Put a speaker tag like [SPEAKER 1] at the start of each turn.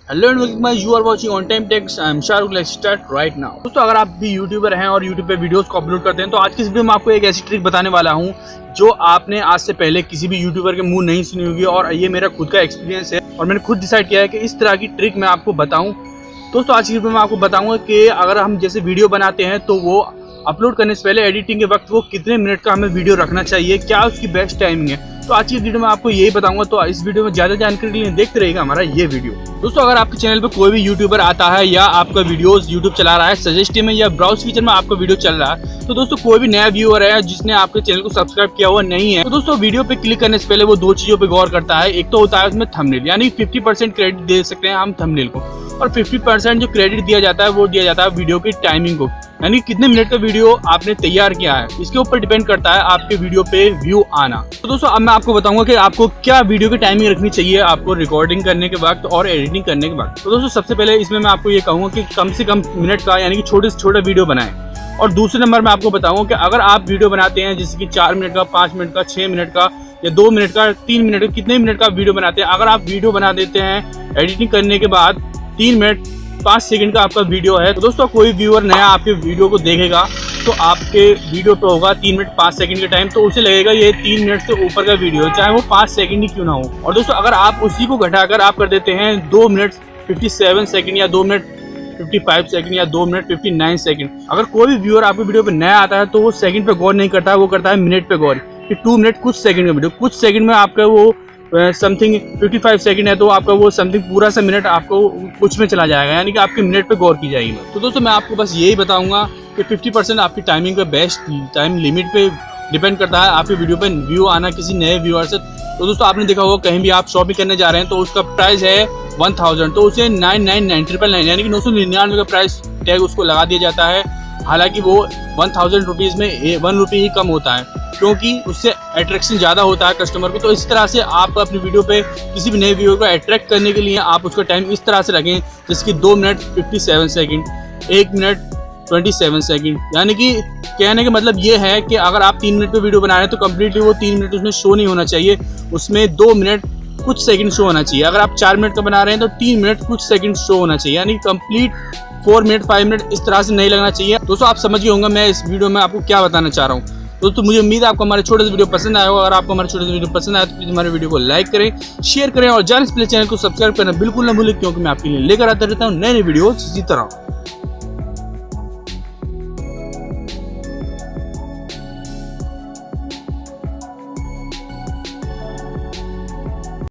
[SPEAKER 1] Hello and welcome, you are watching on time techs. I am Shahrukh. Let's start right now. दोस्तों, अगर आप भी YouTuber हैं और यूट्यूब पे वीडियोस को अपलोड करते हैं तो आज की इस वीडियो में आपको एक ऐसी ट्रिक बताने वाला हूं जो आपने आज से पहले किसी भी यूट्यूबर के मुंह नहीं सुनी होगी। और ये मेरा खुद का एक्सपीरियंस है और मैंने खुद डिसाइड किया है कि इस तरह की ट्रिक मैं आपको बताऊँ। दोस्तों, आज की वीडियो में आपको बताऊँगा कि अगर हम जैसे वीडियो बनाते हैं तो वो अपलोड करने से पहले एडिटिंग के वक्त वो कितने मिनट का हमें वीडियो रखना चाहिए, क्या उसकी बेस्ट टाइमिंग है। तो आज की वीडियो में आपको यही बताऊंगा। तो इस वीडियो में ज़्यादा जानकारी के लिए देखते रहिएगा हमारा ये वीडियो। दोस्तों, अगर आपके चैनल पे कोई भी यूट्यूबर आता है या आपका वीडियोस यूट्यूब चला रहा है, सजेस्ट में या ब्राउज फीचर में आपका वीडियो चल रहा है, तो दोस्तों कोई भी नया व्यूअर है जिसने आपके चैनल को सब्सक्राइब किया हुआ नहीं है, तो दोस्तों वीडियो पे क्लिक करने से पहले वो दो चीज़ों पे गौर करता है। एक तो होता है उसमें थंबनेल, यानी 50% क्रेडिट दे सकते हैं हम थंबनेल को, और 50% जो क्रेडिट दिया जाता है वो दिया जाता है वीडियो की टाइमिंग को, यानी कितने मिनट का वीडियो आपने तैयार किया है। इसके ऊपर डिपेंड करता है आपके वीडियो पे व्यू आना। तो दोस्तों, अब मैं आपको बताऊंगा कि आपको क्या वीडियो की टाइमिंग रखनी चाहिए आपको रिकॉर्डिंग करने के वक्त और एडिटिंग करने के वक्त। तो दोस्तों, सबसे पहले इसमें मैं आपको ये कहूँगा कि कम से कम मिनट का, यानी कि छोटे से छोटा वीडियो बनाएं। और दूसरे नंबर में आपको बताऊंगा कि अगर आप वीडियो बनाते हैं जैसे कि 4 मिनट का, 5 मिनट का, 6 मिनट का या 2 मिनट का, 3 मिनट का, कितने मिनट का वीडियो बनाते हैं, अगर आप वीडियो बना देते हैं एडिटिंग करने के बाद 3 मिनट 5 सेकंड का आपका वीडियो है, तो दोस्तों कोई व्यूअर नया आपके वीडियो को देखेगा तो आपके वीडियो पे होगा 3 मिनट 5 सेकंड के टाइम, तो उसे लगेगा ये 3 मिनट से ऊपर का वीडियो है, चाहे वो 5 सेकंड ही क्यों ना हो। और दोस्तों, अगर आप उसी को घटाकर आप कर देते हैं 2 मिनट 57 सेकंड या 2 मिनट 55 सेकंड या 2 मिनट 59 सेकंड, अगर कोई भी व्यूअर आपके वीडियो पे नया आता है तो वो सेकंड पे गौर नहीं करता है, वो करता है मिनट पे गौर कि 2 मिनट कुछ सेकंड का वीडियो, कुछ सेकंड में आपका वो समथिंग 55 सेकंड है तो आपका वो समथिंग पूरा सा मिनट आपको कुछ में चला जाएगा, यानी कि आपके मिनट पे गौर की जाएगी। तो दोस्तों, मैं आपको बस यही बताऊंगा कि 50% आपकी टाइमिंग पे बेस्ट टाइम लिमिट पे डिपेंड करता है आपके वीडियो पे व्यू आना किसी नए व्यूअर से। तो दोस्तों, आपने देखा होगा कहीं भी आप शॉपिंग करने जा रहे हैं तो उसका प्राइस है 1000, तो उसे 999 यानी कि 999 का प्राइस टैग उसको लगा दिया जाता है। हालांकि वो 1000 रुपीज़ में 1 रुपये ही कम होता है, क्योंकि उससे अट्रैक्शन ज़्यादा होता है कस्टमर को। तो इस तरह से आप अपनी वीडियो पे किसी भी नए व्यूअर को अट्रैक्ट करने के लिए आप उसका टाइम इस तरह से रखें जैसे कि 2 मिनट 57 सेकंड, 1 मिनट 27 सेकंड। यानी कि कहने का मतलब ये है कि अगर आप 3 मिनट पे वीडियो बना रहे हैं तो कम्प्लीटली वो 3 मिनट उसमें शो नहीं होना चाहिए, उसमें 2 मिनट कुछ सेकंड शो होना चाहिए। अगर आप 4 मिनट का बना रहे हैं तो 3 मिनट कुछ सेकंड शो होना चाहिए, यानी कंप्लीट 4 मिनट 5 मिनट इस तरह से नहीं लगना चाहिए। दोस्तों, आप समझ गए होंगे मैं इस वीडियो में आपको क्या बताना चाह रहा हूँ। दोस्तों, मुझे उम्मीद है आपको हमारे छोटे से वीडियो पसंद आया होगा। अगर आपको हमारे छोटे से वीडियो पसंद आया तो प्लीज हमारे वीडियो को लाइक करें, शेयर करें और जाने से पहले चैनल को सब्सक्राइब करना बिल्कुल ना भूलें, क्योंकि मैं आपके लिए लेकर आता रहता हूँ नए नए वीडियो इसी तरह।